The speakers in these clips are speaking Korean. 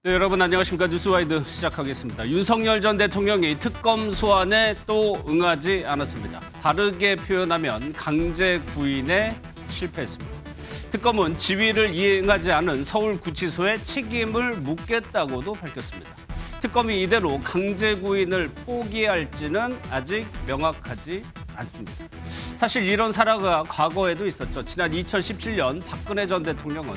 네, 여러분 안녕하십니까. 뉴스와이드 시작하겠습니다. 윤석열 전 대통령이 특검 소환에 또 응하지 않았습니다. 다르게 표현하면 강제 구인에 실패했습니다. 특검은 지위를 이행하지 않은 서울구치소에 책임을 묻겠다고도 밝혔습니다. 특검이 이대로 강제 구인을 포기할지는 아직 명확하지 않습니다. 사실 이런 사례가 과거에도 있었죠. 지난 2017년 박근혜 전 대통령은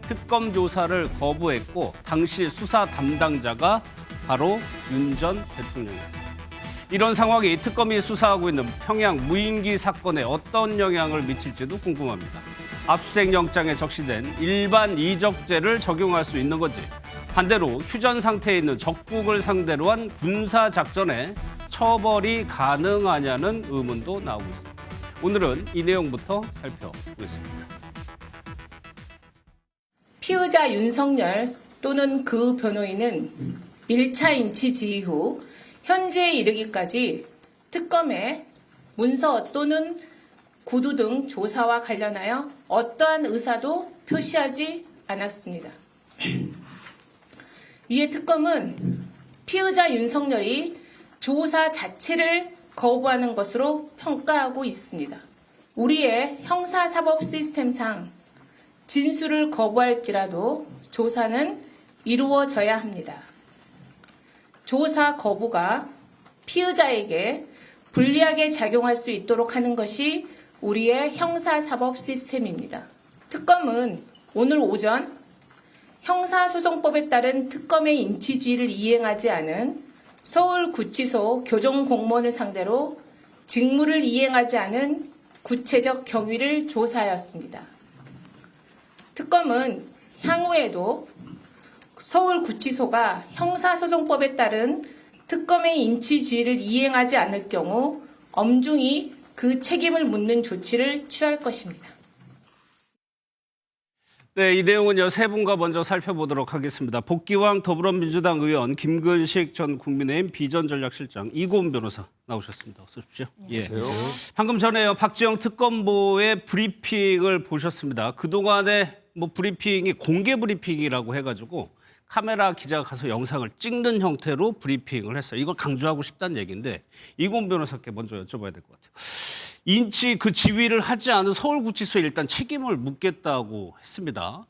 특검 조사를 거부했고 당시 수사 담당자가 바로 윤 전 대통령이었습니다. 이런 상황이 특검이 수사하고 있는 평양 무인기 사건에 어떤 영향을 미칠지도 궁금합니다. 압수수색 영장에 적시된 일반 이적죄를 적용할 수 있는 건지, 반대로 휴전 상태에 있는 적국을 상대로 한 군사 작전에 처벌이 가능하냐는 의문도 나오고 있습니다. 오늘은 이 내용부터 살펴보겠습니다. 피의자 윤석열 또는 그 변호인은 1차 인치 지휘 후 현재에 이르기까지 특검의 문서 또는 구두 등 조사와 관련하여 어떠한 의사도 표시하지 않았습니다. 이에 특검은 피의자 윤석열이 조사 자체를 거부하는 것으로 평가하고 있습니다. 우리의 형사사법 시스템상 진술을 거부할지라도 조사는 이루어져야 합니다. 조사 거부가 피의자에게 불리하게 작용할 수 있도록 하는 것이 우리의 형사사법 시스템입니다. 특검은 오늘 오전 형사소송법에 따른 특검의 인치주의를 이행하지 않은 서울구치소 교정공무원을 상대로 직무를 이행하지 않은 구체적 경위를 조사하였습니다. 특검은 향후에도 서울구치소가 형사소송법에 따른 특검의 인치주의를 이행하지 않을 경우 엄중히 그 책임을 묻는 조치를 취할 것입니다. 네, 이 내용은요, 세 분과 먼저 살펴보도록 하겠습니다. 복귀왕 더불어민주당 의원 김근식 전 국민의힘 비전전략실장 이고은 변호사 나오셨습니다. 어서 오십시오. 안녕하세요. 방금 전에요, 박지영 특검보의 브리핑을 보셨습니다. 그동안의 브리핑이 공개 브리핑이라고 해가지고 카메라 기자가 가서 영상을 찍는 형태로 브리핑을 했어요. 이걸 강조하고 싶다는 얘기인데 이고은 변호사께 먼저 여쭤봐야 될 것 같아요. 인치 그 지휘를 하지 않은 서울구치소에 일단 책임을 묻겠다고 했습니다.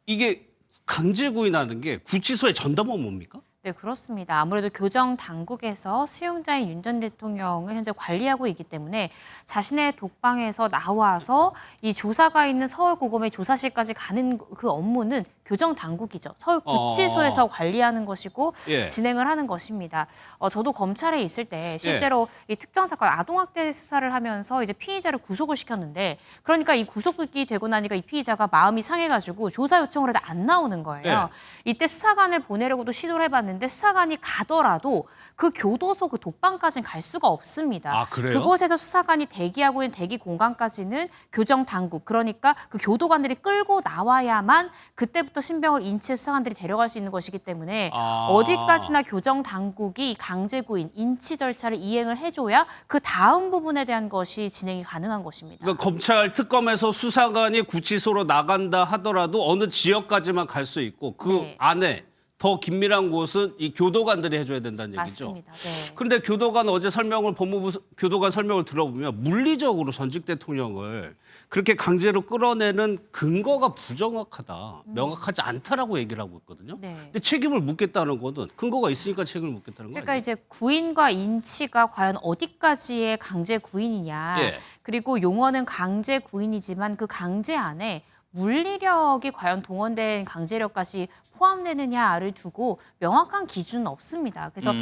이게 강제 구인하는 게 구치소의 전담은 뭡니까? 네, 그렇습니다. 아무래도 교정 당국에서 수용자인 윤 전 대통령을 현재 관리하고 있기 때문에 자신의 독방에서 나와서 이 조사가 있는 서울고검의 조사실까지 가는 그 업무는 교정 당국이죠. 서울구치소에서 관리하는 것이고 예. 진행을 하는 것입니다. 저도 검찰에 있을 때 실제로 이 특정 사건 아동학대 수사를 하면서 이제 피의자를 구속을 시켰는데, 그러니까 이 구속이 되고 나니까 이 피의자가 마음이 상해가지고 조사 요청을 해도 안 나오는 거예요. 이때 수사관을 보내려고도 시도를 해봤는데 수사관이 가더라도 그 교도소 그 독방까지는 갈 수가 없습니다. 아, 그래요? 그곳에서 수사관이 대기하고 있는 대기 공간까지는 교정 당국, 그러니까 그 교도관들이 끌고 나와야만 그때부터 신병을 인치해 수사관들이 데려갈 수 있는 것이기 때문에 어디까지나 교정 당국이 강제 구인, 인치 절차를 이행을 해줘야 그 다음 부분에 대한 것이 진행이 가능한 것입니다. 그러니까 검찰 특검에서 수사관이 구치소로 나간다 하더라도 어느 지역까지만 갈 수 있고 그 네. 안에 더 긴밀한 곳은 이 교도관들이 해줘야 된다는 얘기죠. 맞습니다. 네. 그런데 교도관 어제 법무부 교도관 설명을 들어보면 물리적으로 전직 대통령을 그렇게 강제로 끌어내는 근거가 부정확하다, 명확하지 않다라고 얘기를 하고 있거든요. 네. 근데 책임을 묻겠다는 거는 근거가 있으니까 책임을 묻겠다는 거 그러니까 아니에요? 이제 구인과 인치가 과연 어디까지의 강제 구인이냐. 예. 그리고 용어는 강제 구인이지만 그 강제 안에 물리력이 과연 동원된 강제력까지 포함되느냐를 두고 명확한 기준은 없습니다. 그래서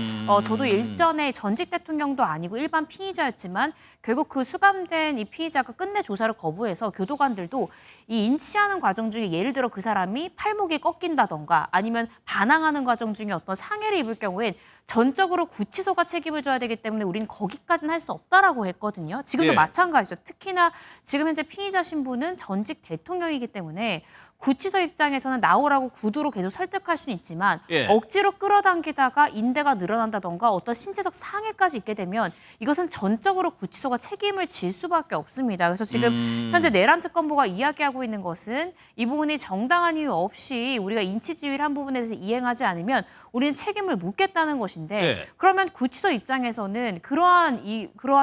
저도 일전에 전직 대통령도 아니고 일반 피의자였지만 결국 그 수감된 이 피의자가 끝내 조사를 거부해서 교도관들도 이 인치하는 과정 중에 예를 들어 그 사람이 팔목이 꺾인다던가 아니면 반항하는 과정 중에 어떤 상해를 입을 경우엔 전적으로 구치소가 책임을 져야 되기 때문에 우리는 거기까지는 할 수 없다라고 했거든요. 지금도 예. 마찬가지죠. 특히나 지금 현재 피의자 신분은 전직 대통령이기 때문에 구치소 입장에서는 나오라고 구두로 계속 설득할 수는 있지만 예. 억지로 끌어당기다가 인대가 늘어난다던가 어떤 신체적 상해까지 있게 되면 이것은 전적으로 구치소가 책임을 질 수밖에 없습니다. 그래서 지금 현재 내란 특검보가 이야기하고 있는 것은 이 부분이 정당한 이유 없이 우리가 인치지휘를 한 부분에 대해서 이행하지 않으면 우리는 책임을 묻겠다는 것인데 예. 그러면 구치소 입장에서는 그러한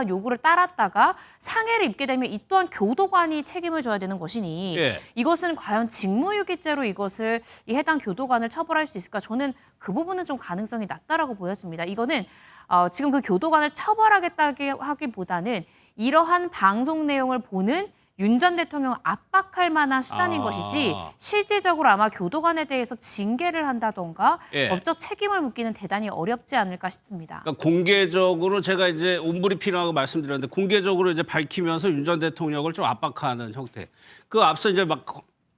요구를 따랐다가 상해를 입게 되면 이 또한 교도관이 책임을 져야 되는 것이니 예. 이것은 과연 직무유기죄로 이것을 이 해당 교도관을 처벌할 수 있을까? 저는 그 부분은 좀 가능성이 낮다라고 보여집니다. 이거는 지금 그 교도관을 처벌하겠다 하기보다는 이러한 방송 내용을 보는 윤 전 대통령 압박할 만한 수단인 것이지 실질적으로 아마 교도관에 대해서 징계를 한다던가 예. 법적 책임을 묻기는 대단히 어렵지 않을까 싶습니다. 그러니까 공개적으로 제가 이제 온브리핑하고 말씀드렸는데 공개적으로 이제 밝히면서 윤 전 대통령을 좀 압박하는 형태. 그 앞서 이제 막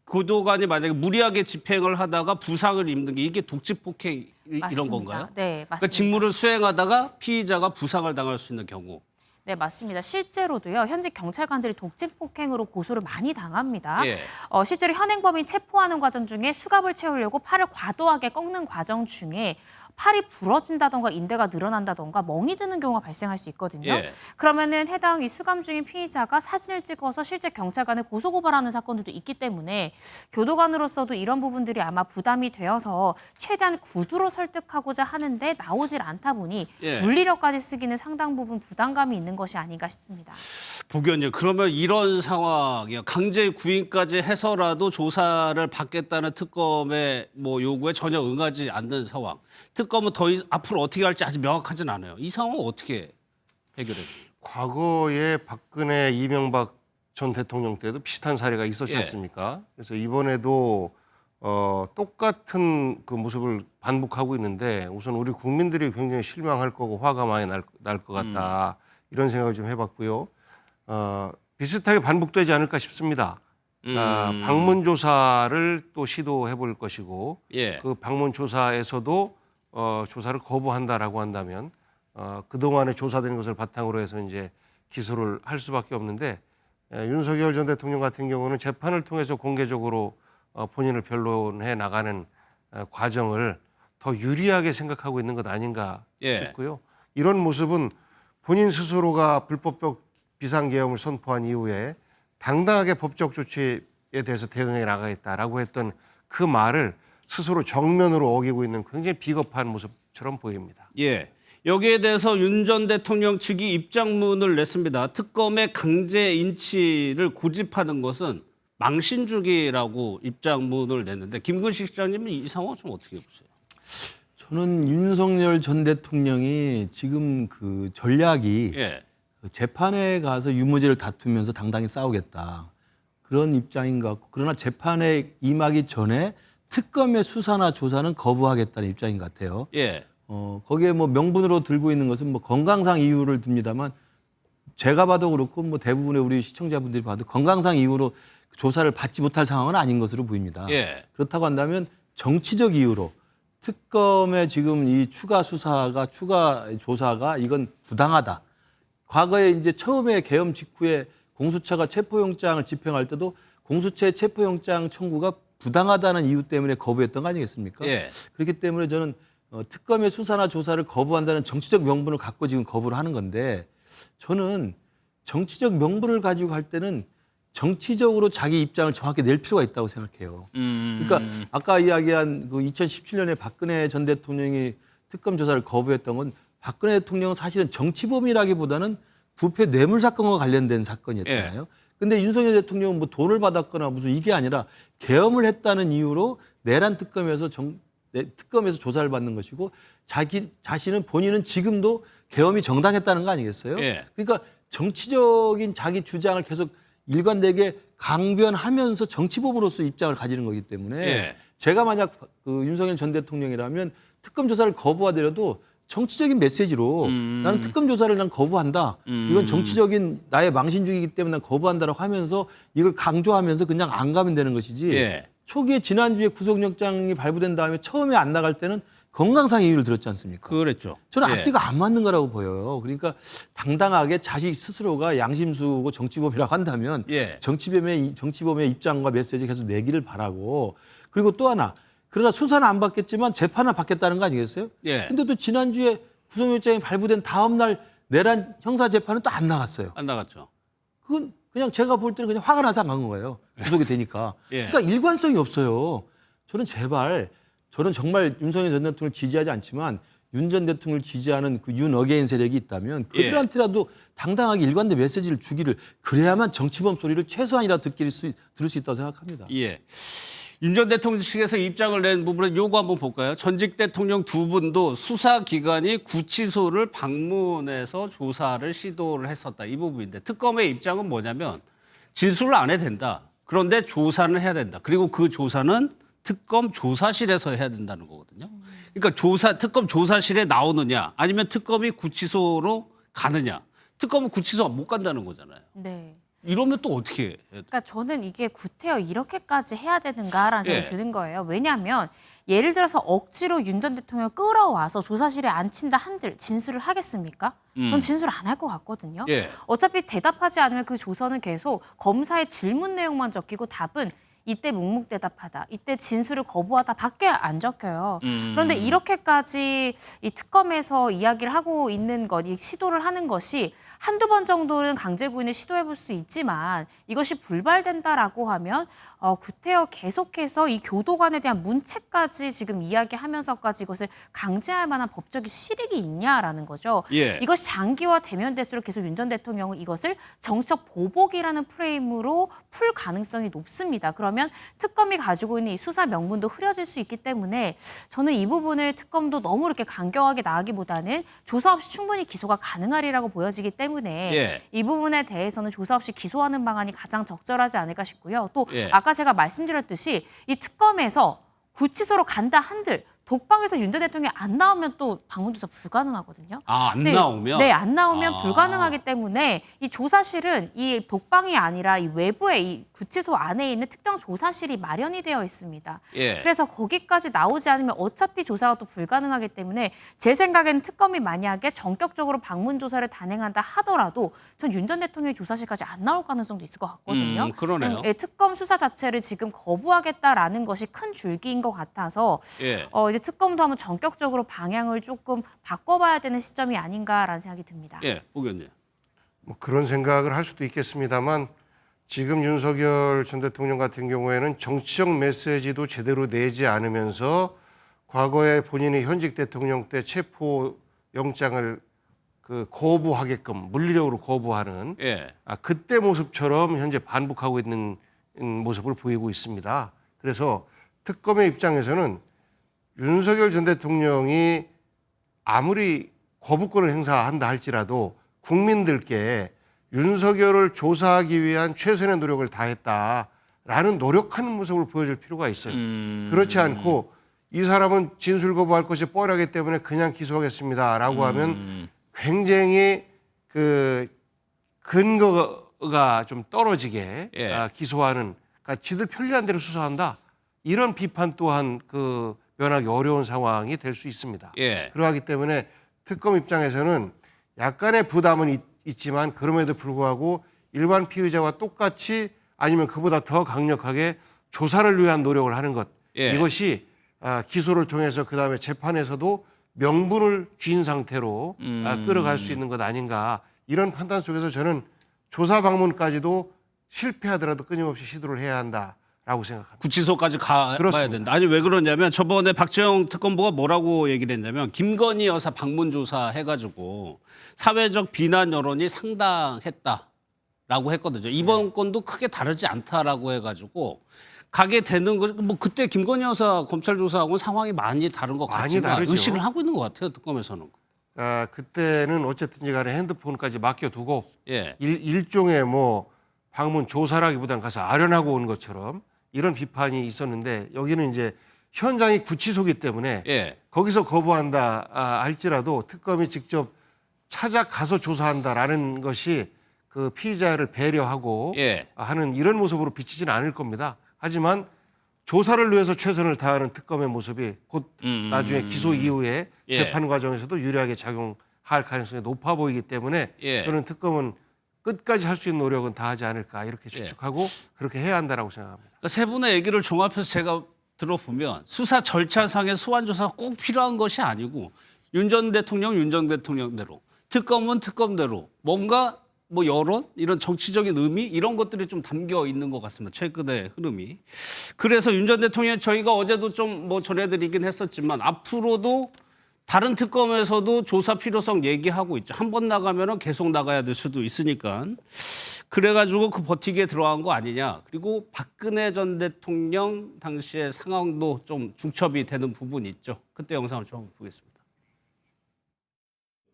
교도관이 만약에 무리하게 집행을 하다가 부상을 입는 게 이게 독직 폭행 이런 맞습니다. 건가요? 네, 맞습니다. 그러니까 직무를 수행하다가 피의자가 부상을 당할 수 있는 경우. 네, 맞습니다. 실제로도요, 현직 경찰관들이 독직 폭행으로 고소를 많이 당합니다. 예. 실제로 현행범인 체포하는 과정 중에 수갑을 채우려고 팔을 과도하게 꺾는 과정 중에 팔이 부러진다던가 인대가 늘어난다던가 멍이 드는 경우가 발생할 수 있거든요. 예. 그러면은 해당 이 수감 중인 피의자가 사진을 찍어서 실제 경찰관을 고소고발하는 사건들도 있기 때문에 교도관으로서도 이런 부분들이 아마 부담이 되어서 최대한 구두로 설득하고자 하는데 나오질 않다 보니 예. 물리력까지 쓰기는 상당 부분 부담감이 있는 것이 아닌가 싶습니다. 보견요. 그러면 이런 상황이요. 강제 구인까지 해서라도 조사를 받겠다는 특검의 뭐 요구에 전혀 응하지 않는 상황. 특검은 앞으로 어떻게 할지 아직 명확하진 않아요. 이 상황은 어떻게 해결해요? 과거에 박근혜, 이명박 전 대통령 때도 비슷한 사례가 있었지 예. 않습니까? 그래서 이번에도 똑같은 그 모습을 반복하고 있는데 우선 우리 국민들이 굉장히 실망할 거고 화가 많이 날 것 같다. 이런 생각을 좀 해봤고요. 비슷하게 반복되지 않을까 싶습니다. 방문 조사를 또 시도해 볼 것이고 예. 그 방문 조사에서도 조사를 거부한다라고 한다면 그동안에 조사된 것을 바탕으로 해서 이제 기소를 할 수밖에 없는데 윤석열 전 대통령 같은 경우는 재판을 통해서 공개적으로 본인을 변론해 나가는 과정을 더 유리하게 생각하고 있는 것 아닌가 예. 싶고요. 이런 모습은 본인 스스로가 불법적 비상계엄을 선포한 이후에 당당하게 법적 조치에 대해서 대응해 나가겠다라고 했던 그 말을 스스로 정면으로 어기고 있는 굉장히 비겁한 모습처럼 보입니다. 예. 여기에 대해서 윤 전 대통령 측이 입장문을 냈습니다. 특검의 강제 인치를 고집하는 것은 망신주기라고 입장문을 냈는데 김근식 시장님은 이 상황 좀 어떻게 보세요? 저는 윤석열 전 대통령이 지금 그 전략이 예. 재판에 가서 유무죄를 다투면서 당당히 싸우겠다. 그런 입장인 것 같고 그러나 재판에 임하기 전에 특검의 수사나 조사는 거부하겠다는 입장인 것 같아요. 예. 거기에 뭐 명분으로 들고 있는 것은 뭐 건강상 이유를 듭니다만 제가 봐도 그렇고 뭐 대부분의 우리 시청자분들이 봐도 건강상 이유로 조사를 받지 못할 상황은 아닌 것으로 보입니다. 예. 그렇다고 한다면 정치적 이유로 특검의 지금 이 추가 수사가 추가 조사가 이건 부당하다. 과거에 이제 처음에 계엄 직후에 공수처가 체포영장을 집행할 때도 공수처의 체포영장 청구가 부당하다는 이유 때문에 거부했던 거 아니겠습니까? 예. 그렇기 때문에 저는 특검의 수사나 조사를 거부한다는 정치적 명분을 갖고 지금 거부를 하는 건데 저는 정치적 명분을 가지고 할 때는 정치적으로 자기 입장을 정확히 낼 필요가 있다고 생각해요. 그러니까 아까 이야기한 그 2017년에 박근혜 전 대통령이 특검 조사를 거부했던 건 박근혜 대통령은 사실은 정치범이라기보다는 부패 뇌물 사건과 관련된 사건이었잖아요. 근데 윤석열 대통령은 뭐 돈을 받았거나 무슨 이게 아니라 계엄을 했다는 이유로 내란 특검에서 특검에서 조사를 받는 것이고 자기 자신은 본인은 지금도 계엄이 정당했다는 거 아니겠어요? 예. 그러니까 정치적인 자기 주장을 계속 일관되게 강변하면서 정치범으로서 입장을 가지는 거기 때문에 예. 제가 만약 그 윤석열 전 대통령이라면 특검 조사를 거부하더라도 정치적인 메시지로 나는 특검 조사를 난 거부한다. 이건 정치적인 나의 망신주의이기 때문에 난 거부한다라고 하면서 이걸 강조하면서 그냥 안 가면 되는 것이지. 예. 초기에 지난주에 구속영장이 발부된 다음에 처음에 안 나갈 때는 건강상 이유를 들었지 않습니까? 그랬죠. 저는 예. 앞뒤가 안 맞는 거라고 보여요. 그러니까 당당하게 자식 스스로가 양심수고 정치범이라고 한다면 예. 정치범의 입장과 메시지 계속 내기를 바라고 그리고 또 하나 그러나 수사는 안 받겠지만 재판은 받겠다는 거 아니겠어요? 예. 근데 또 지난주에 구속영장이 발부된 다음 날 내란 형사 재판은 또 안 나갔어요. 안 나갔죠. 그건 그냥 제가 볼 때는 그냥 화가 나서 안 간 거예요. 구속이 되니까. 예. 그러니까 일관성이 없어요. 저는 정말 윤석열 전 대통령을 지지하지 않지만 윤 전 대통령을 지지하는 그 윤 어게인 세력이 있다면 그들한테라도 당당하게 일관된 메시지를 주기를 그래야만 정치범 소리를 최소한이라도 들을 수 있다고 생각합니다. 예. 윤 전 대통령 측에서 입장을 낸 부분은 요거 한번 볼까요? 전직 대통령 두 분도 수사기관이 구치소를 방문해서 조사를 시도를 했었다. 이 부분인데 특검의 입장은 뭐냐면 진술을 안 해도 된다. 그런데 조사는 해야 된다. 그리고 그 조사는 특검 조사실에서 해야 된다는 거거든요. 그러니까 특검 조사실에 나오느냐 아니면 특검이 구치소로 가느냐. 특검은 구치소 못 간다는 거잖아요. 네. 이러면 또 어떻게 해야 돼? 그러니까 저는 이게 구태여 이렇게까지 해야 되는가라는 생각이 예. 드는 거예요. 왜냐하면 예를 들어서 억지로 윤 전 대통령을 끌어와서 조사실에 앉힌다 한들 진술을 하겠습니까? 전 진술 안 할 것 같거든요. 예. 어차피 대답하지 않으면 그 조서는 계속 검사의 질문 내용만 적히고 답은 이때 묵묵대답하다, 이때 진술을 거부하다 밖에 안 적혀요. 그런데 이렇게까지 이 특검에서 이야기를 하고 있는 것, 이 시도를 하는 것이 한두 번 정도는 강제 구인을 시도해볼 수 있지만 이것이 불발된다라고 하면 구태여 계속해서 이 교도관에 대한 문책까지 지금 이야기하면서까지 이것을 강제할 만한 법적인 실익이 있냐라는 거죠. 예. 이것이 장기화되면 될수록 계속 윤 전 대통령은 이것을 정치적 보복이라는 프레임으로 풀 가능성이 높습니다. 그러면 특검이 가지고 있는 이 수사 명분도 흐려질 수 있기 때문에 저는 이 부분을 특검도 너무 이렇게 강경하게 나가기보다는 조사 없이 충분히 기소가 가능하리라고 보여지기 때문에 예. 이 부분에 대해서는 조사 없이 기소하는 방안이 가장 적절하지 않을까 싶고요. 또 예. 아까 제가 말씀드렸듯이 이 특검에서 구치소로 간다 한들 독방에서 윤 전 대통령이 안 나오면 또 방문조사 불가능하거든요. 아, 안 나오면? 네, 안 나오면 아. 불가능하기 때문에 이 조사실은 이 독방이 아니라 이 외부에 이 구치소 안에 있는 특정 조사실이 마련이 되어 있습니다. 예. 그래서 거기까지 나오지 않으면 어차피 조사가 또 불가능하기 때문에 제 생각에는 특검이 만약에 전격적으로 방문 조사를 단행한다 하더라도 전 윤 전 대통령이 조사실까지 안 나올 가능성도 있을 것 같거든요. 그러네요. 예, 특검 수사 자체를 지금 거부하겠다라는 것이 큰 줄기인 것 같아서 예. 이제 특검도 한번 전격적으로 방향을 조금 바꿔봐야 되는 시점이 아닌가라는 생각이 듭니다. 예, 보견님. 뭐 그런 생각을 할 수도 있겠습니다만 지금 윤석열 전 대통령 같은 경우에는 정치적 메시지도 제대로 내지 않으면서 과거에 본인이 현직 대통령 때 체포 영장을 거부하게끔 물리력으로 거부하는 예. 그때 모습처럼 현재 반복하고 있는 모습을 보이고 있습니다. 그래서 특검의 입장에서는 윤석열 전 대통령이 아무리 거부권을 행사한다 할지라도 국민들께 윤석열을 조사하기 위한 최선의 노력을 다했다라는 노력하는 모습을 보여줄 필요가 있어요. 그렇지 않고 이 사람은 진술 거부할 것이 뻔하기 때문에 그냥 기소하겠습니다라고 하면 굉장히 근거가 좀 떨어지게 예. 기소하는, 그러니까 지들 편리한 대로 수사한다, 이런 비판 또한 면하기 어려운 상황이 될 수 있습니다. 예. 그러하기 때문에 특검 입장에서는 약간의 부담은 있지만 그럼에도 불구하고 일반 피의자와 똑같이 아니면 그보다 더 강력하게 조사를 위한 노력을 하는 것, 예. 이것이 기소를 통해서 그다음에 재판에서도 명분을 쥔 상태로 끌어갈 수 있는 것 아닌가, 이런 판단 속에서 저는 조사 방문까지도 실패하더라도 끊임없이 시도를 해야 한다라고 생각합니다. 구치소까지 가봐야 그렇습니다. 된다. 아니 왜 그러냐면 저번에 박재영 특검부가 뭐라고 얘기를 했냐면 김건희 여사 방문 조사 해가지고 사회적 비난 여론이 상당했다라고 했거든요. 이번 건도 크게 다르지 않다라고 해가지고 가게 되는 거, 뭐 그때 김건희 여사 검찰 조사하고는 상황이 많이 다른 것 많이 같지만 다르죠. 의식을 하고 있는 것 같아요, 특검에서는. 그때는 어쨌든지 간에 핸드폰까지 맡겨두고 예. 일종의 뭐 방문 조사라기보다는 가서 아련하고 온 것처럼 이런 비판이 있었는데, 여기는 이제 현장이 구치소기 때문에 예. 거기서 거부한다 할지라도 특검이 직접 찾아가서 조사한다라는 것이 그 피의자를 배려하고 예. 하는 이런 모습으로 비치지는 않을 겁니다. 하지만 조사를 위해서 최선을 다하는 특검의 모습이 곧 나중에 기소 이후에 예. 재판 과정에서도 유리하게 작용할 가능성이 높아 보이기 때문에 예. 저는 특검은 끝까지 할 수 있는 노력은 다하지 않을까 이렇게 추측하고 그렇게 해야 한다라고 생각합니다. 그러니까 세 분의 얘기를 종합해서 제가 들어보면 수사 절차상의 소환 조사가 꼭 필요한 것이 아니고 윤 전 대통령대로 특검은 특검대로 뭔가 뭐 여론 이런 정치적인 의미 이런 것들이 좀 담겨 있는 것 같습니다. 최근의 흐름이. 그래서 윤 전 대통령 저희가 어제도 좀 뭐 전해드리긴 했었지만 앞으로도 다른 특검에서도 조사 필요성 얘기하고 있죠. 한 번 나가면은 계속 나가야 될 수도 있으니까. 그래가지고 그 버티기에 들어간 거 아니냐. 그리고 박근혜 전 대통령 당시의 상황도 좀 중첩이 되는 부분이 있죠. 그때 영상을 좀 한번 보겠습니다.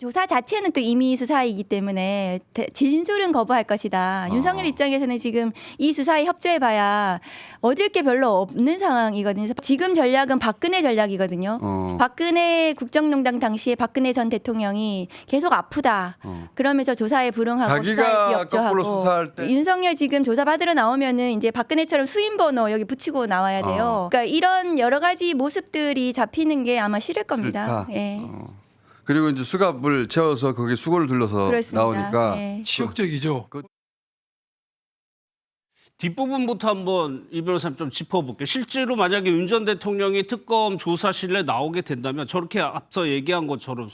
조사 자체는 또 임의 수사이기 때문에 진술은 거부할 것이다. 윤석열 입장에서는 지금 이 수사에 협조해봐야 얻을 게 별로 없는 상황이거든요. 그래서 지금 전략은 박근혜 전략이거든요. 박근혜 국정농단 당시에 박근혜 전 대통령이 계속 아프다. 그러면서 조사에 불응하고 자기가 수사에 비협조하고. 거꾸로 수사할 때. 윤석열 지금 조사 받으러 나오면은 이제 박근혜처럼 수임번호 여기 붙이고 나와야 돼요. 그러니까 이런 여러 가지 모습들이 잡히는 게 아마 싫을 겁니다. 싫다. 예. 그리고 이제 수갑을 채워서 거기에 수고를 둘러서 그렇습니다. 나오니까 예. 치욕적이죠. 뒷부분부터 한번 이 변호사님 좀 짚어볼게요. 실제로 만약에 윤 전 대통령이 특검 조사실에 나오게 된다면 저렇게 앞서 얘기한 것처럼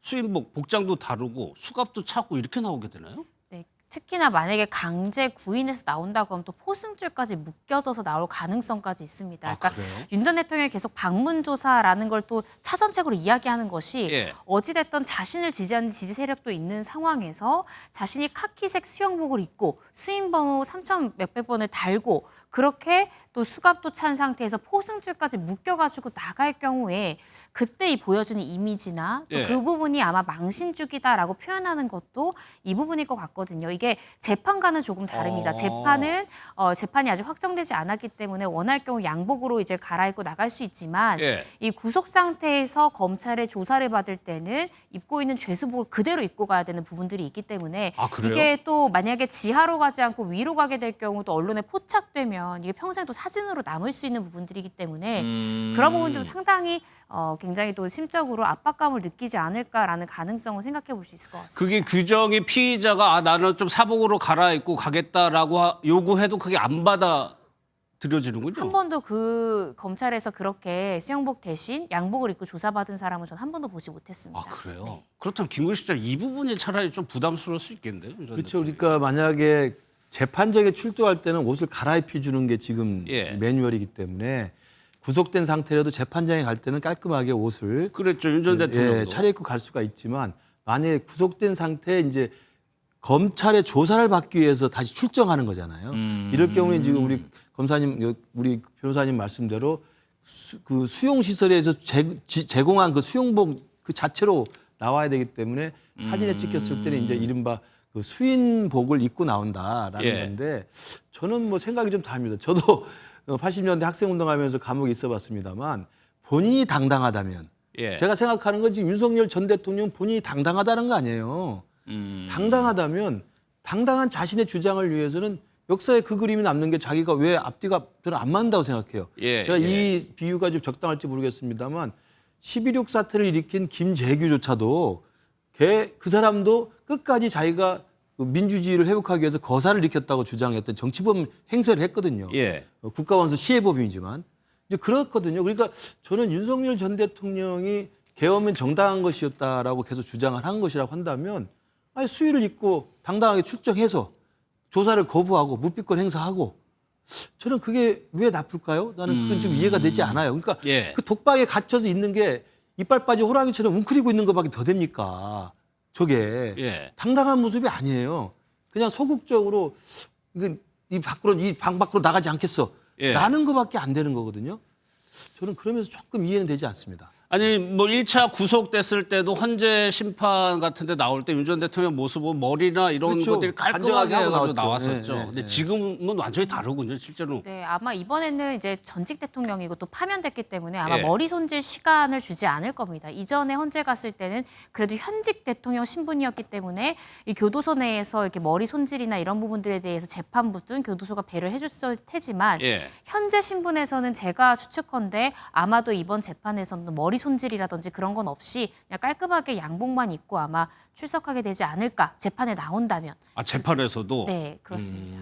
수임복, 복장도 다르고 수갑도 차고 이렇게 나오게 되나요? 네, 특히나 만약에 강제 구인해서 나온다고 하면 또 포승줄까지 묶여져서 나올 가능성까지 있습니다. 그러니까 윤 전 대통령이 계속 방문 조사라는 걸 또 차선책으로 이야기하는 것이 예. 어찌됐든 자신을 지지하는 지지 세력도 있는 상황에서 자신이 카키색 수영복을 입고 수임번호 3,000 몇백 번을 달고 그렇게 또 수갑도 찬 상태에서 포승줄까지 묶여가지고 나갈 경우에 그때 이 보여주는 이미지나 또 예. 그 부분이 아마 망신주기다라고 표현하는 것도 이 부분일 것 같거든요. 이게 재판과는 조금 다릅니다. 재판이 아직 확정되지 않았기 때문에 원할 경우 양복으로 이제 갈아입고 나갈 수 있지만 예. 이 구속 상태에서 검찰의 조사를 받을 때는 입고 있는 죄수복을 그대로 입고 가야 되는 부분들이 있기 때문에 아, 그래요? 이게 또 만약에 지하로 가지 않고 위로 가게 될 경우 또 언론에 포착되면 이게 평생 또 사진으로 남을 수 있는 부분들이기 때문에 그런 부분도 상당히 굉장히 또 심적으로 압박감을 느끼지 않을까라는 가능성을 생각해 볼 수 있을 것 같습니다. 그게 규정이 피의자가 나는 좀 사복으로 갈아입고 가겠다라고 요구해도 그게 안 받아들여지는군요. 한 번도 그 검찰에서 그렇게 수영복 대신 양복을 입고 조사받은 사람은 전 한 번도 보지 못했습니다. 아 그래요? 네. 그렇다면 김구희 시장 이 부분이 차라리 좀 부담스러울 수 있겠네요. 그렇죠. 그러니까 만약에 재판정에 출두할 때는 옷을 갈아입혀 주는 게 지금 예. 매뉴얼이기 때문에 구속된 상태라도 재판장에 갈 때는 깔끔하게 옷을 그랬죠. 윤 전 대통령도. 차려입고 갈 수가 있지만 만약에 구속된 상태에 이제 검찰의 조사를 받기 위해서 다시 출정하는 거잖아요. 이럴 경우에 지금 우리 검사님, 우리 변호사님 말씀대로 그 수용 시설에서 제공한 그 수용복 그 자체로 나와야 되기 때문에 사진에 찍혔을 때는 이제 이른바 그 수인복을 입고 나온다라는 예. 건데 저는 뭐 생각이 좀 다릅니다. 저도 80년대 학생운동하면서 감옥에 있어봤습니다만 본인이 당당하다면 예. 제가 생각하는 건 지금 윤석열 전 대통령 본인이 당당하다는 거 아니에요. 당당하다면 당당한 자신의 주장을 위해서는 역사에 그 그림이 남는 게 자기가 왜 앞뒤가 별로 안 맞는다고 생각해요. 예, 제가 예. 이 비유가 좀 적당할지 모르겠습니다만 12.6 사태를 일으킨 김재규조차도 그 사람도 끝까지 자기가 그 민주주의를 회복하기 위해서 거사를 일으켰다고 주장했던 정치범 행세를 했거든요. 예. 국가원수 시해법인이지만 이제 그렇거든요. 그러니까 저는 윤석열 전 대통령이 계엄은 정당한 것이었다라고 계속 주장을 한 것이라고 한다면 아니 수의를 입고 당당하게 출정해서 조사를 거부하고 묵비권 행사하고 저는 그게 왜 나쁠까요? 나는 그건 좀 이해가 되지 않아요. 그러니까 예. 그 독방에 gat혀서 있는 게 이빨 빠진 호랑이처럼 웅크리고 있는 것밖에 더 됩니까? 저게 예. 당당한 모습이 아니에요. 그냥 소극적으로 이 방 밖으로 나가지 않겠어. 예. 라는 것밖에 안 되는 거거든요. 저는 그러면서 조금 이해는 되지 않습니다. 아니 뭐 1차 구속됐을 때도 헌재 심판 같은 데 나올 때 윤 전 대통령 모습은 머리나 이런 그렇죠. 것들이 깔끔하게 단정하게 하고 해가지고 나왔죠. 나왔었죠. 네, 네, 근데 네. 지금은 완전히 다르군요, 실제로. 네, 아마 이번에는 이제 전직 대통령이고 또 파면됐기 때문에 아마 예. 머리 손질 시간을 주지 않을 겁니다. 이전에 헌재 갔을 때는 그래도 현직 대통령 신분이었기 때문에 이 교도소 내에서 이렇게 머리 손질이나 이런 부분들에 대해서 재판부든 교도소가 배려를 해줬을 테지만 예. 현재 신분에서는 제가 추측컨대 아마도 이번 재판에서는 머리 손질이라든지 그런 건 없이 그냥 깔끔하게 양복만 입고 아마 출석하게 되지 않을까, 재판에 나온다면. 아 재판에서도. 네, 그렇습니다.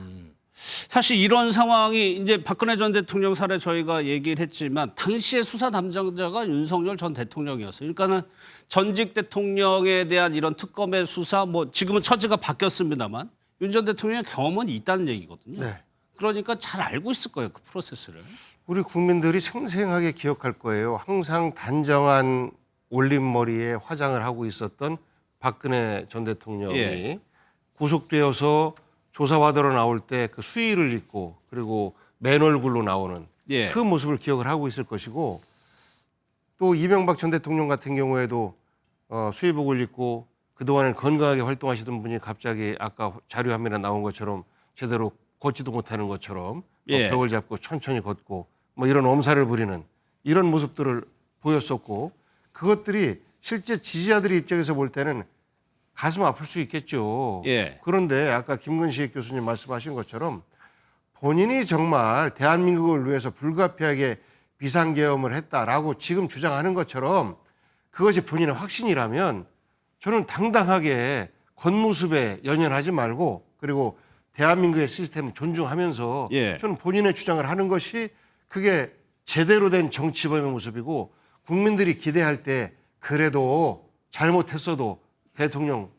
사실 이런 상황이 이제 박근혜 전 대통령 사례 저희가 얘기를 했지만 당시에 수사 담당자가 윤석열 전 대통령이었어요. 그러니까는 전직 대통령에 대한 이런 특검의 수사 뭐 지금은 처지가 바뀌었습니다만 윤 전 대통령의 경험은 있다는 얘기거든요. 네. 그러니까 잘 알고 있을 거예요, 그 프로세스를. 우리 국민들이 생생하게 기억할 거예요. 항상 단정한 올림머리에 화장을 하고 있었던 박근혜 전 대통령이 예. 구속되어서 조사받으러 나올 때 그 수의를 입고 그리고 맨 얼굴로 나오는 예. 그 모습을 기억을 하고 있을 것이고 또 이명박 전 대통령 같은 경우에도 수의복을 입고 그동안은 건강하게 활동하시던 분이 갑자기 아까 자료 화면에 나온 것처럼 제대로 걷지도 못하는 것처럼 예. 벽을 잡고 천천히 걷고 뭐 이런 엄살을 부리는 이런 모습들을 보였었고 그것들이 실제 지지자들의 입장에서 볼 때는 가슴 아플 수 있겠죠. 예. 그런데 아까 김근식 교수님 말씀하신 것처럼 본인이 정말 대한민국을 위해서 불가피하게 비상계엄을 했다라고 지금 주장하는 것처럼 그것이 본인의 확신이라면 저는 당당하게 겉모습에 연연하지 말고 그리고 대한민국의 시스템을 존중하면서 예. 저는 본인의 주장을 하는 것이 그게 제대로 된 정치범의 모습이고 국민들이 기대할 때 그래도 잘못했어도 대통령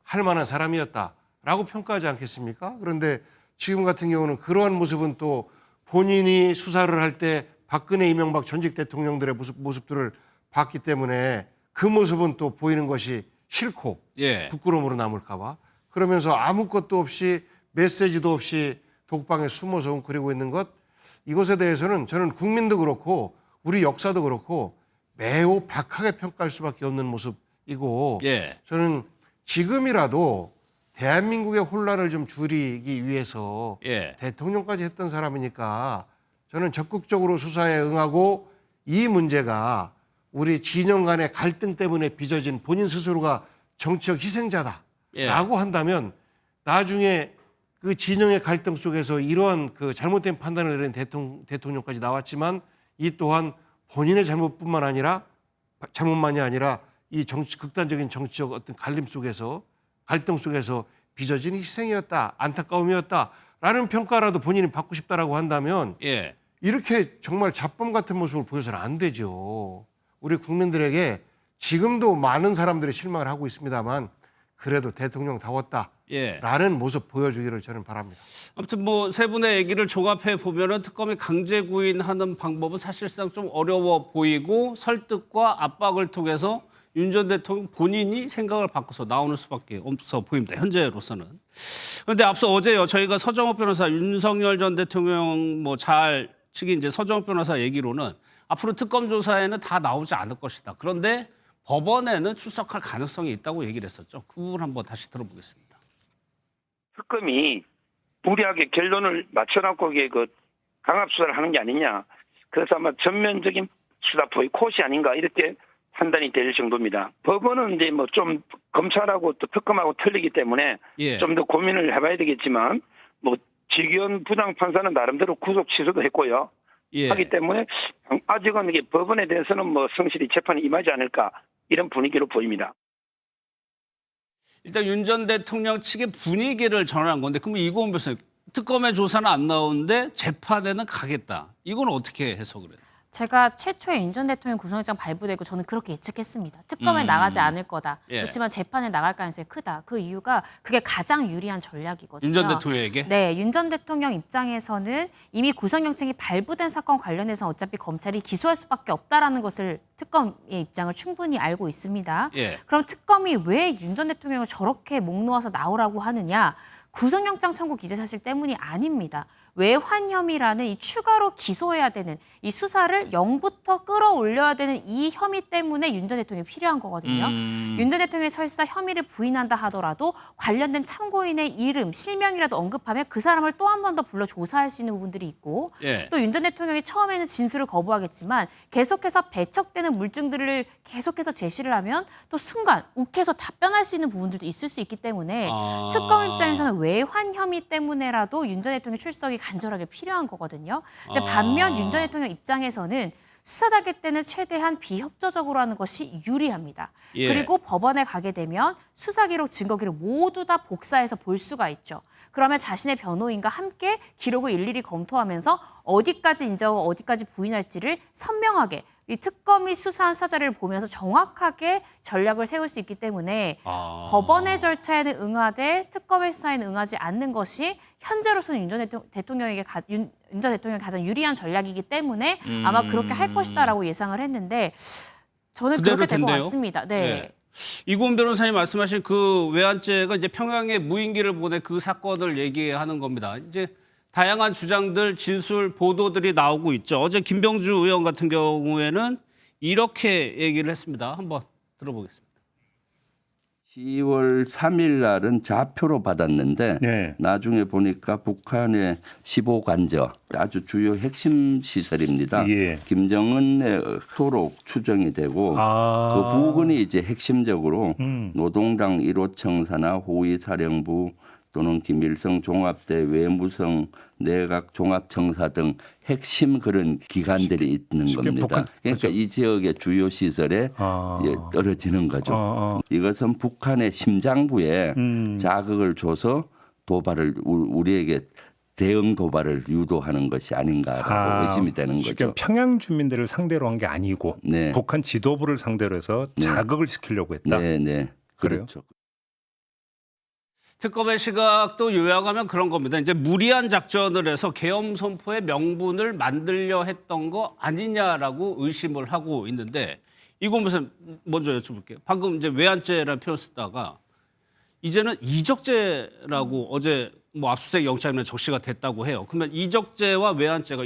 할 만한 사람이었다라고 평가하지 않겠습니까? 그런데 지금 같은 경우는 그러한 모습은 또 본인이 수사를 할 때 박근혜, 이명박 전직 대통령들의 모습들을 봤기 때문에 그 모습은 또 보이는 것이 싫고 예. 부끄러움으로 남을까 봐 그러면서 아무것도 없이 메시지도 없이 독방에 숨어서 웅크리고 있는 것 이것에 대해서는 저는 국민도 그렇고 우리 역사도 그렇고 매우 박하게 평가할 수밖에 없는 모습이고 예. 저는 지금이라도 대한민국의 혼란을 좀 줄이기 위해서 예. 대통령까지 했던 사람이니까 저는 적극적으로 수사에 응하고 이 문제가 우리 진영 간의 갈등 때문에 빚어진 본인 스스로가 정치적 희생자다라고 예. 한다면 나중에 그 진영의 갈등 속에서 이러한 그 잘못된 판단을 내린 대통령까지 나왔지만 이 또한 본인의 잘못뿐만 아니라 잘못만이 아니라 이 극단적인 정치적 어떤 갈등 속에서 빚어진 희생이었다, 안타까움이었다라는 평가라도 본인이 받고 싶다라고 한다면 예. 이렇게 정말 잡범 같은 모습을 보여서는 안 되죠. 우리 국민들에게 지금도 많은 사람들이 실망을 하고 있습니다만 그래도 대통령다웠다라는 예. 모습 보여주기를 저는 바랍니다. 아무튼 뭐 세 분의 얘기를 종합해 보면은 특검이 강제 구인하는 방법은 사실상 좀 어려워 보이고 설득과 압박을 통해서 윤 전 대통령 본인이 생각을 바꿔서 나오는 수밖에 없어 보입니다. 현재로서는. 그런데 앞서 어제요 저희가 서정욱 변호사 윤석열 전 대통령 측이 이제 서정욱 변호사 얘기로는 앞으로 특검 조사에는 다 나오지 않을 것이다. 그런데 법원에는 출석할 가능성이 있다고 얘기를 했었죠. 그 부분 한번 다시 들어보겠습니다. 특검이 무리하게 결론을 맞춰놓고 이게 그 강압 수사를 하는 게 아니냐. 그래서 아마 전면적인 수사포의 콧이 아닌가 이렇게 판단이 될 정도입니다. 법원은 이제 뭐 좀 검찰하고 또 특검하고 틀리기 때문에 예. 좀 더 고민을 해봐야 되겠지만 뭐 지기현 부장 판사는 나름대로 구속 취소도 했고요. 예. 하기 때문에 아직은 이게 법원에 대해서는 뭐 성실히 재판에 임하지 않을까 이런 분위기로 보입니다. 일단 윤 전 대통령 측의 분위기를 전환한 건데 그러면 이건 무슨 특검의 조사는 안 나오는데 재판에는 가겠다. 이건 어떻게 해석을 해요? 제가 최초에 윤 전 대통령 구속영장 발부되고 저는 그렇게 예측했습니다. 특검에 나가지 않을 거다. 예. 그렇지만 재판에 나갈 가능성이 크다. 그 이유가 그게 가장 유리한 전략이거든요. 윤 전 대통령에게? 네, 윤 전 대통령 입장에서는 이미 구속영장이 발부된 사건 관련해서 어차피 검찰이 기소할 수밖에 없다라는 것을 특검의 입장을 충분히 알고 있습니다. 예. 그럼 특검이 왜 윤 전 대통령을 저렇게 목 놓아서 나오라고 하느냐? 구속영장 청구 기재 사실 때문이 아닙니다. 외환 혐의라는 이 추가로 기소해야 되는 이 수사를 0부터 끌어올려야 되는 이 혐의 때문에 윤 전 대통령이 필요한 거거든요. 윤 전 대통령이 설사 혐의를 부인한다 하더라도 관련된 참고인의 이름, 실명이라도 언급하면 그 사람을 또 한 번 더 불러 조사할 수 있는 부분들이 있고 예. 또 윤 전 대통령이 처음에는 진술을 거부하겠지만 계속해서 배척되는 물증들을 계속해서 제시를 하면 또 순간 욱해서 답변할 수 있는 부분들도 있을 수 있기 때문에 아. 특검 입장에서는 외환 혐의 때문에라도 윤 전 대통령 출석이 간절하게 필요한 거거든요. 근데 반면 윤 전 대통령 입장에서는 수사당일 때는 최대한 비협조적으로 하는 것이 유리합니다. 예. 그리고 법원에 가게 되면 수사 기록, 증거 기록 모두 다 복사해서 볼 수가 있죠. 그러면 자신의 변호인과 함께 기록을 일일이 검토하면서 어디까지 인정하고 어디까지 부인할지를 선명하게 이 특검이 수사한 수사 자료를 보면서 정확하게 전략을 세울 수 있기 때문에 법원의 절차에는 응하되 특검의 수사에는 응하지 않는 것이 현재로서는 윤 전 대통령에게 윤 전 대통령이 가장 유리한 전략이기 때문에 아마 그렇게 할 것이다라고 예상을 했는데 저는 그대로 그렇게 될 것 된대요? 같습니다. 네. 예. 이고은 변호사님 말씀하신 그 외환죄가 이제 평양에 무인기를 보내 그 사건을 얘기하는 겁니다. 이제 다양한 주장들, 진술, 보도들이 나오고 있죠. 어제 김병주 의원 같은 경우에는 이렇게 얘기를 했습니다. 한번 들어보겠습니다. 10월 3일 날은 좌표로 받았는데 네. 나중에 보니까 북한의 15관저 아주 주요 핵심 시설입니다. 예. 김정은의 표로 추정이 되고 그 부근이 이제 핵심적으로 노동당 1호 청사나 호위사령부 또는 김일성 종합대 외무성 내각 종합청사 등 핵심 그런 기관들이 있는 겁니다. 그러니까 그렇죠. 이 지역의 주요 시설에 예, 떨어지는 거죠. 이것은 북한의 심장부에 자극을 줘서 도발을 우리에게 대응 도발을 유도하는 것이 아닌가라고 의심이 되는 쉽게 거죠. 평양 주민들을 상대로 한 게 아니고 네. 북한 지도부를 상대로 해서 자극을 시키려고 했다. 네, 네. 그래요? 그렇죠. 특검의 시각도 요약하면 그런 겁니다. 이제 무리한 작전을 해서 계엄 선포의 명분을 만들려 했던 거 아니냐라고 의심을 하고 있는데 이건 무슨 먼저 여쭤볼게요. 방금 이제 외환죄라는 표현 쓰다가 이제는 이적죄라고 어제 뭐 압수수색 영장이나 적시가 됐다고 해요. 그러면 이적죄와 외환죄가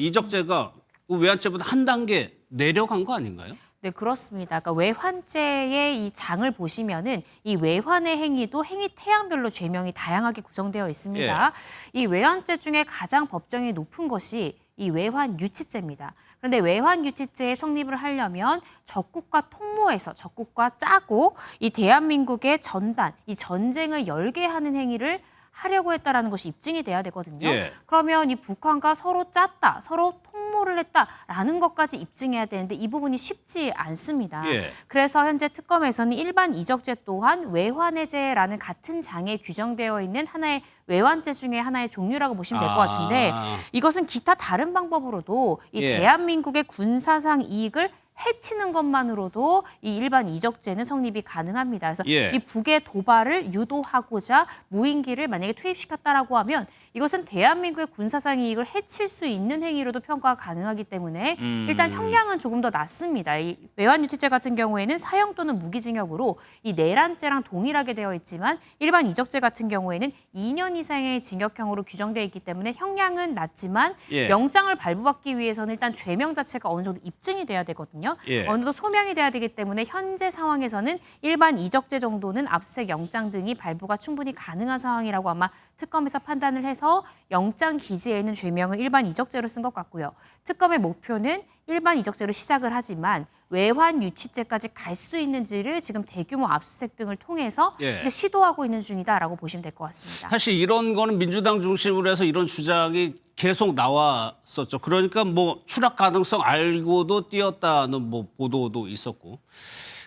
외환죄보다 한 단계 내려간 거 아닌가요? 네, 그렇습니다. 그러니까 외환죄의 이 장을 보시면은 이 외환의 행위도 행위 태양별로 죄명이 다양하게 구성되어 있습니다. 이 외환죄 중에 가장 법정이 높은 것이 이 외환 유치죄입니다. 그런데 외환 유치죄의 성립을 하려면 적국과 통모해서 적국과 짜고 이 대한민국의 전단, 이 전쟁을 열게 하는 행위를 하려고 했다라는 것이 입증이 돼야 되거든요. 예. 그러면 이 북한과 서로 짰다, 서로 통모를 했다라는 것까지 입증해야 되는데 이 부분이 쉽지 않습니다. 예. 그래서 현재 특검에서는 일반 이적죄 또한 외환해죄라는 같은 장에 규정되어 있는 하나의 외환죄 중에 하나의 종류라고 보시면 될 것 같은데 이것은 기타 다른 방법으로도 이 예. 대한민국의 군사상 이익을 해치는 것만으로도 이 일반 이적죄는 성립이 가능합니다. 그래서 예. 이 북의 도발을 유도하고자 무인기를 만약에 투입시켰다라고 하면 이것은 대한민국의 군사상 이익을 해칠 수 있는 행위로도 평가가 가능하기 때문에 일단 형량은 조금 더 낮습니다. 이 외환유치죄 같은 경우에는 사형 또는 무기징역으로 이 내란죄랑 동일하게 되어 있지만 일반 이적죄 같은 경우에는 2년 이상의 징역형으로 규정되어 있기 때문에 형량은 낮지만 예. 영장을 발부받기 위해서는 일단 죄명 자체가 어느 정도 입증이 돼야 되거든요. 예. 어느 정도 소명이 돼야 되기 때문에 현재 상황에서는 일반 이적죄 정도는 압수수색 영장 등이 발부가 충분히 가능한 상황이라고 아마 특검에서 판단을 해서 영장 기지에 있는 죄명은 일반 이적죄로 쓴 것 같고요. 특검의 목표는 일반 이적죄로 시작을 하지만 외환 유치죄까지 갈 수 있는지를 지금 대규모 압수수색 등을 통해서 예. 이제 시도하고 있는 중이다라고 보시면 될 것 같습니다. 사실 이런 거는 민주당 중심으로 해서 이런 주장이 계속 나왔었죠. 그러니까 뭐 추락 가능성 알고도 뛰었다는 뭐 보도도 있었고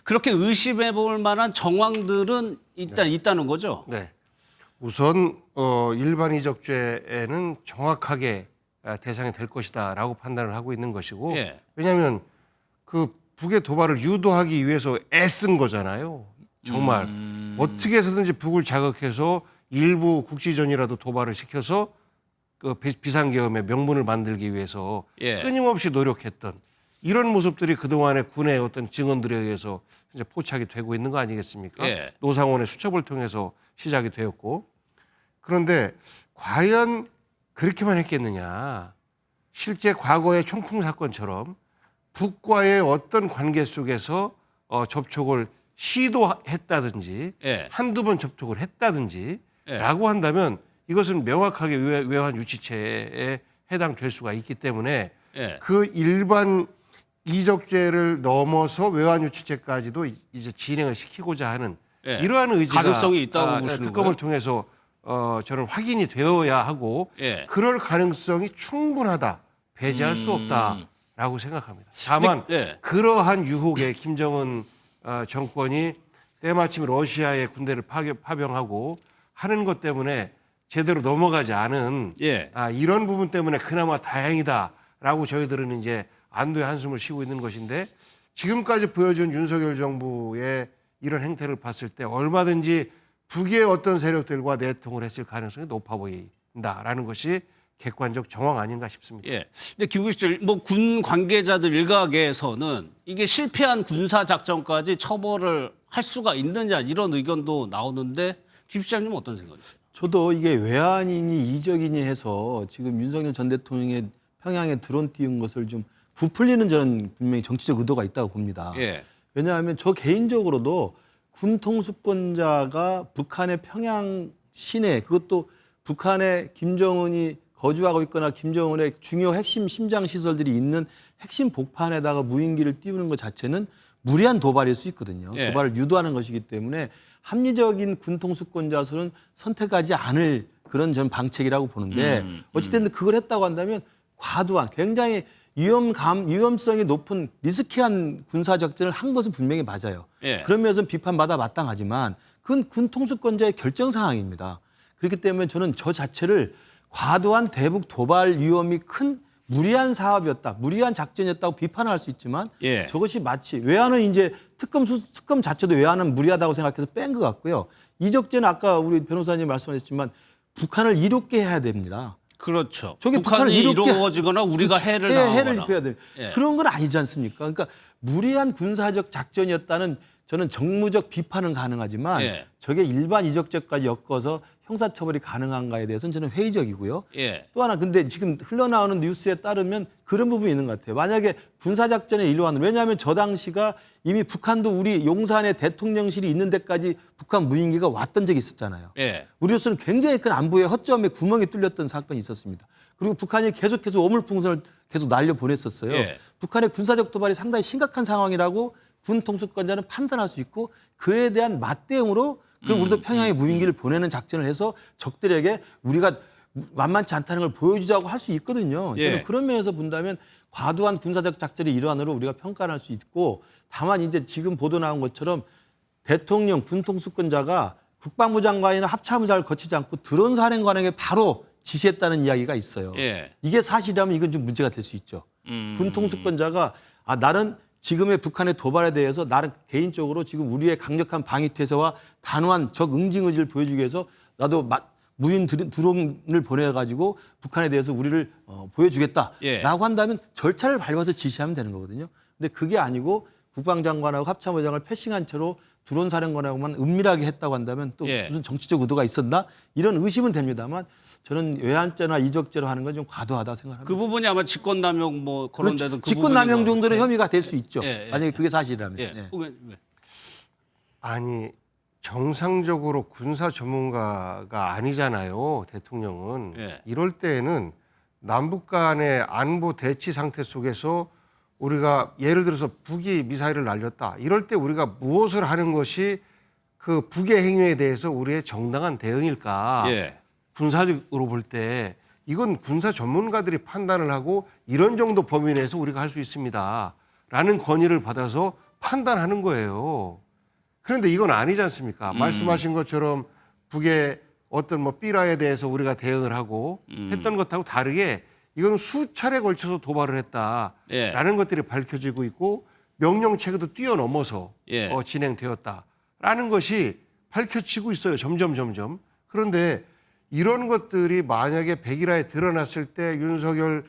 그렇게 의심해 볼 만한 정황들은 일단 있다는 거죠. 네. 우선 일반 이적죄에는 정확하게 대상이 될 것이다라고 판단을 하고 있는 것이고 예. 왜냐하면 그 북의 도발을 유도하기 위해서 애쓴 거잖아요. 정말 어떻게 해서든지 북을 자극해서 일부 국지전이라도 도발을 시켜서 그 비상계엄의 명분을 만들기 위해서 예. 끊임없이 노력했던 이런 모습들이 그동안의 군의 어떤 증언들에 의해서 이제 포착이 되고 있는 거 아니겠습니까? 예. 노상원의 수첩을 통해서 시작이 되었고 그런데 과연 그렇게만 했겠느냐. 실제 과거의 총풍 사건처럼 북과의 어떤 관계 속에서 접촉을 시도했다든지 예. 한두 번 접촉을 했다든지 예. 라고 한다면 이것은 명확하게 외환 유치죄에 해당될 수가 있기 때문에 예. 그 일반 이적죄를 넘어서 외환 유치죄까지도 이제 진행을 시키고자 하는 예. 이러한 의지가 가능성이 있다고 보시는 특검을 거예요? 통해서 저는 확인이 되어야 하고 예. 그럴 가능성이 충분하다. 배제할 수 없다라고 생각합니다. 다만 근데, 예. 그러한 유혹에 김정은 정권이 때마침 러시아의 군대를 파병하고 하는 것 때문에 제대로 넘어가지 않은 예. 이런 부분 때문에 그나마 다행이다라고 저희들은 이제 안도의 한숨을 쉬고 있는 것인데 지금까지 보여준 윤석열 정부의 이런 행태를 봤을 때 얼마든지 북의 어떤 세력들과 내통을 했을 가능성이 높아 보인다라는 것이 객관적 정황 아닌가 싶습니다. 예. 근데 김국실 군 관계자들 일각에서는 이게 실패한 군사 작전까지 처벌을 할 수가 있느냐 이런 의견도 나오는데 김 시장님은 어떤 생각이세요? 저도 이게 외환이니 이적이니 해서 지금 윤석열 전 대통령의 평양에 드론 띄운 것을 좀 부풀리는 저는 분명히 정치적 의도가 있다고 봅니다. 예. 왜냐하면 저 개인적으로도 군 통수권자가 북한의 평양 시내 그것도 북한의 김정은이 거주하고 있거나 김정은의 중요 핵심 심장 시설들이 있는 핵심 복판에다가 무인기를 띄우는 것 자체는 무리한 도발일 수 있거든요. 예. 도발을 유도하는 것이기 때문에 합리적인 군 통수권자로서는 선택하지 않을 그런 전 방책이라고 보는데 어찌됐든 그걸 했다고 한다면 과도한 굉장히 위험성이 높은 리스키한 군사작전을 한 것은 분명히 맞아요. 예. 그런 면에서는 비판받아 마땅하지만 그건 군 통수권자의 결정 사항입니다. 그렇기 때문에 저는 저 자체를 과도한 대북 도발 위험이 큰 무리한 사업이었다, 무리한 작전이었다고 비판할 수 있지만 예. 저것이 마치 외환은 이제 특검 자체도 외환은 무리하다고 생각해서 뺀 것 같고요. 이적죄는 아까 우리 변호사님 말씀하셨지만 북한을 이롭게 해야 됩니다. 그렇죠. 저게 북한이 이롭게 이루어지거나 우리가 그렇지. 해를 해를 당하거나. 입혀야 돼요. 예. 그런 건 아니지 않습니까? 그러니까 무리한 군사적 작전이었다는 저는 정무적 비판은 가능하지만 예. 저게 일반 이적죄까지 엮어서 형사처벌이 가능한가에 대해서는 저는 회의적이고요. 예. 또 하나 근데 지금 흘러나오는 뉴스에 따르면 그런 부분이 있는 것 같아요. 만약에 군사작전의 일환은 왜냐하면 저 당시가 이미 북한도 우리 용산에 대통령실이 있는 데까지 북한 무인기가 왔던 적이 있었잖아요. 예. 우리로서는 굉장히 큰 안보의 허점에 구멍이 뚫렸던 사건이 있었습니다. 그리고 북한이 계속해서 오물풍선을 계속 날려보냈었어요. 예. 북한의 군사적 도발이 상당히 심각한 상황이라고 군 통수권자는 판단할 수 있고 그에 대한 맞대응으로 그럼 우리도 평양에 무인기를 보내는 작전을 해서 적들에게 우리가 만만치 않다는 걸 보여주자고 할 수 있거든요. 예. 저는 그런 면에서 본다면 과도한 군사적 작전의 일환으로 우리가 평가할 수 있고 다만 이제 지금 보도 나온 것처럼 대통령 군 통수권자가 국방부 장관이나 합참의장을 거치지 않고 드론 사령관에게 바로 지시했다는 이야기가 있어요. 예. 이게 사실이라면 이건 좀 문제가 될 수 있죠. 군 통수권자가 나는 지금의 북한의 도발에 대해서 나는 개인적으로 지금 우리의 강력한 방위태세와 단호한 적 응징 의지를 보여주기 위해서 나도 무인 드론을 보내가지고 북한에 대해서 우리를 보여주겠다라고 예. 한다면 절차를 밟아서 지시하면 되는 거거든요. 근데 그게 아니고 국방장관하고 합참의장을 패싱한 채로 드론 사령관하고만 은밀하게 했다고 한다면 또 예. 무슨 정치적 의도가 있었나? 이런 의심은 됩니다만 저는 외환죄나 이적죄로 하는 건 좀 과도하다 생각합니다. 그 부분이 아마 직권남용 그런 데도 그 직권남용 부분인 것 정도는 같아요. 혐의가 될 수 있죠. 예, 예. 만약에 그게 사실이라면. 예. 예. 왜? 아니 정상적으로 군사 전문가가 아니잖아요. 대통령은. 예. 이럴 때에는 남북 간의 안보 대치 상태 속에서 우리가 예를 들어서 북이 미사일을 날렸다. 이럴 때 우리가 무엇을 하는 것이 그 북의 행위에 대해서 우리의 정당한 대응일까? 예. 군사적으로 볼 때 이건 군사 전문가들이 판단을 하고 이런 정도 범위 내에서 우리가 할 수 있습니다. 라는 권위를 받아서 판단하는 거예요. 그런데 이건 아니지 않습니까? 말씀하신 것처럼 북의 어떤 삐라에 대해서 우리가 대응을 하고 했던 것하고 다르게 이건 수차례 걸쳐서 도발을 했다라는 예. 것들이 밝혀지고 있고 명령체계도 뛰어넘어서 예. 진행되었다라는 것이 밝혀지고 있어요. 점점. 그런데 이런 것들이 만약에 백일화에 드러났을 때 윤석열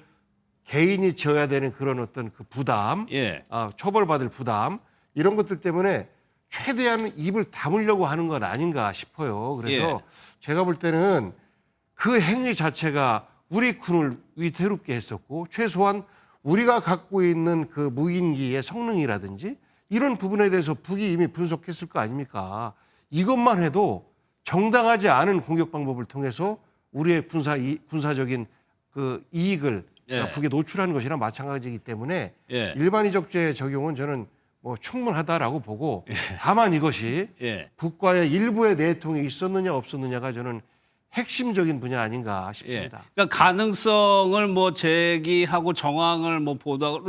개인이 져야 되는 그런 어떤 그 부담, 예. 처벌받을 부담 이런 것들 때문에 최대한 입을 다물려고 하는 건 아닌가 싶어요. 그래서 예. 제가 볼 때는 그 행위 자체가 우리 군을 위태롭게 했었고 최소한 우리가 갖고 있는 그 무인기의 성능이라든지 이런 부분에 대해서 북이 이미 분석했을 거 아닙니까? 이것만 해도 정당하지 않은 공격 방법을 통해서 우리의 군사적인 그 이익을 북에 노출하는 것이랑 마찬가지이기 때문에 일반이적죄 적용은 저는 뭐 충분하다라고 보고 다만 이것이 북과의 일부의 내통이 있었느냐 없었느냐가 저는 핵심적인 분야 아닌가 싶습니다. 그러니까 가능성을 뭐 제기하고 정황을 뭐 보도하고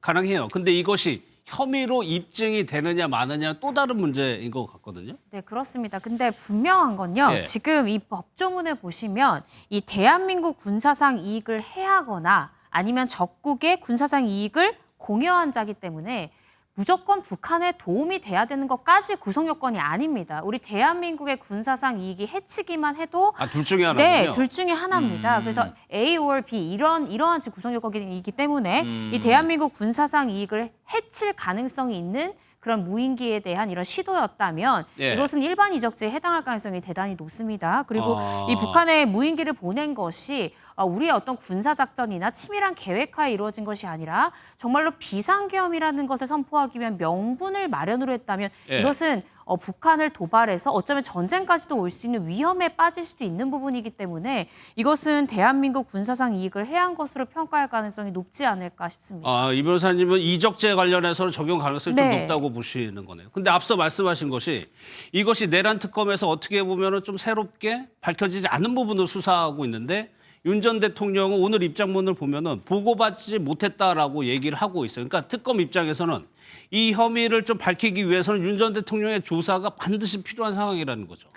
가능해요. 근데 이것이 혐의로 입증이 되느냐 마느냐 또 다른 문제인 것 같거든요. 네, 그렇습니다. 근데 분명한 건요. 지금 이 법조문을 보시면 이 대한민국 군사상 이익을 해하거나 아니면 적국의 군사상 이익을 공여한 자기 때문에 무조건 북한에 도움이 돼야 되는 것까지 구성 요건이 아닙니다. 우리 대한민국의 군사상 이익이 해치기만 해도 둘 중에 하나군요. 네, 둘 중에 하나입니다. 그래서 A or B 이러한 구성 요건이기 때문에 이 대한민국 군사상 이익을 해칠 가능성이 있는 그런 무인기에 대한 이런 시도였다면 이것은 일반 이적죄에 해당할 가능성이 대단히 높습니다. 그리고 이 북한에 무인기를 보낸 것이 우리의 어떤 군사작전이나 치밀한 계획하에 이루어진 것이 아니라 정말로 비상계엄이라는 것을 선포하기 위한 명분을 마련으로 했다면 이것은 북한을 도발해서 어쩌면 전쟁까지도 올 수 있는 위험에 빠질 수도 있는 부분이기 때문에 이것은 대한민국 군사상 이익을 해한 것으로 평가할 가능성이 높지 않을까 싶습니다. 이 변호사님은 이적죄 관련해서는 적용 가능성이 좀 높다고 보시는 거네요. 근데 앞서 말씀하신 것이 이것이 내란 특검에서 어떻게 보면 좀 새롭게 밝혀지지 않은 부분을 수사하고 있는데 윤 전 대통령은 오늘 입장문을 보면은 보고받지 못했다라고 얘기를 하고 있어요. 그러니까 특검 입장에서는 이 혐의를 좀 밝히기 위해서는 윤 전 대통령의 조사가 반드시 필요한 상황이라는 거죠.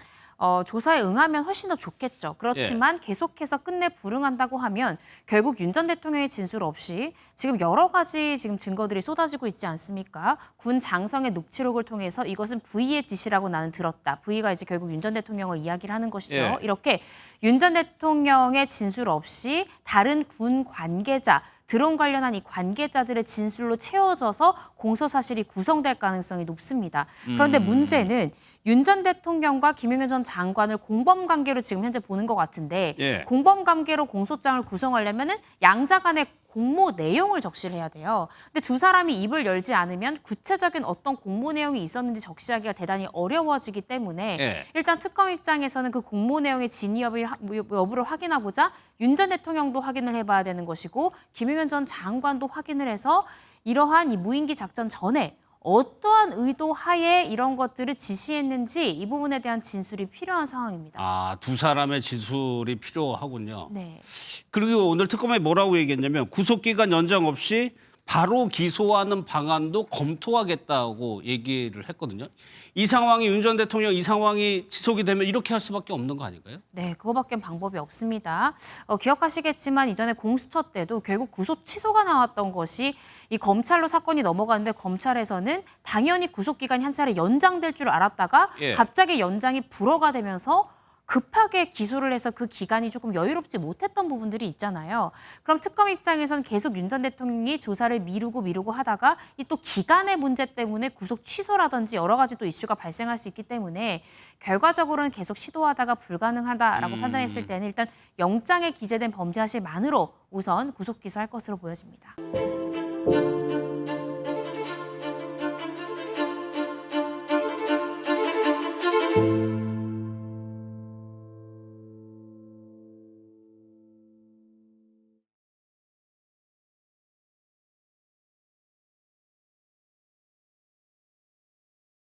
조사에 응하면 훨씬 더 좋겠죠. 그렇지만 계속해서 끝내 불응한다고 하면 결국 윤 전 대통령의 진술 없이 지금 여러 가지 지금 증거들이 쏟아지고 있지 않습니까? 군 장성의 녹취록을 통해서 이것은 V의 지시라고 나는 들었다. V가 이제 결국 윤 전 대통령을 이야기를 하는 것이죠. 이렇게 윤 전 대통령의 진술 없이 다른 군 관계자, 드론 관련한 이 관계자들의 진술로 채워져서 공소 사실이 구성될 가능성이 높습니다. 그런데 문제는 윤 전 대통령과 김용현 전 장관을 공범 관계로 지금 현재 보는 것 같은데 공범 관계로 공소장을 구성하려면은 양자 간의 공모 내용을 적시를 해야 돼요. 근데 두 사람이 입을 열지 않으면 구체적인 어떤 공모 내용이 있었는지 적시하기가 대단히 어려워지기 때문에 일단 특검 입장에서는 그 공모 내용의 진위 여부를 확인하고자 윤 전 대통령도 확인을 해봐야 되는 것이고 김용현 전 장관도 확인을 해서 이러한 이 무인기 작전 전에 어떠한 의도 하에 이런 것들을 지시했는지 이 부분에 대한 진술이 필요한 상황입니다. 두 사람의 진술이 필요하군요. 네. 그리고 오늘 특검에 뭐라고 얘기했냐면 구속기간 연장 없이 바로 기소하는 방안도 검토하겠다고 얘기를 했거든요. 이 상황이 윤 전 대통령 이 상황이 지속이 되면 이렇게 할 수밖에 없는 거 아닌가요? 네, 그거밖에 방법이 없습니다. 기억하시겠지만 이전에 공수처 때도 결국 구속 취소가 나왔던 것이 이 검찰로 사건이 넘어가는데 검찰에서는 당연히 구속기간이 한 차례 연장될 줄 알았다가 갑자기 연장이 불허가 되면서 급하게 기소를 해서 그 기간이 조금 여유롭지 못했던 부분들이 있잖아요. 그럼 특검 입장에서는 계속 윤 전 대통령이 조사를 미루고 하다가 이 또 기간의 문제 때문에 구속 취소라든지 여러 가지 또 이슈가 발생할 수 있기 때문에 결과적으로는 계속 시도하다가 불가능하다라고 판단했을 때는 일단 영장에 기재된 범죄 사실만으로 우선 구속 기소할 것으로 보여집니다.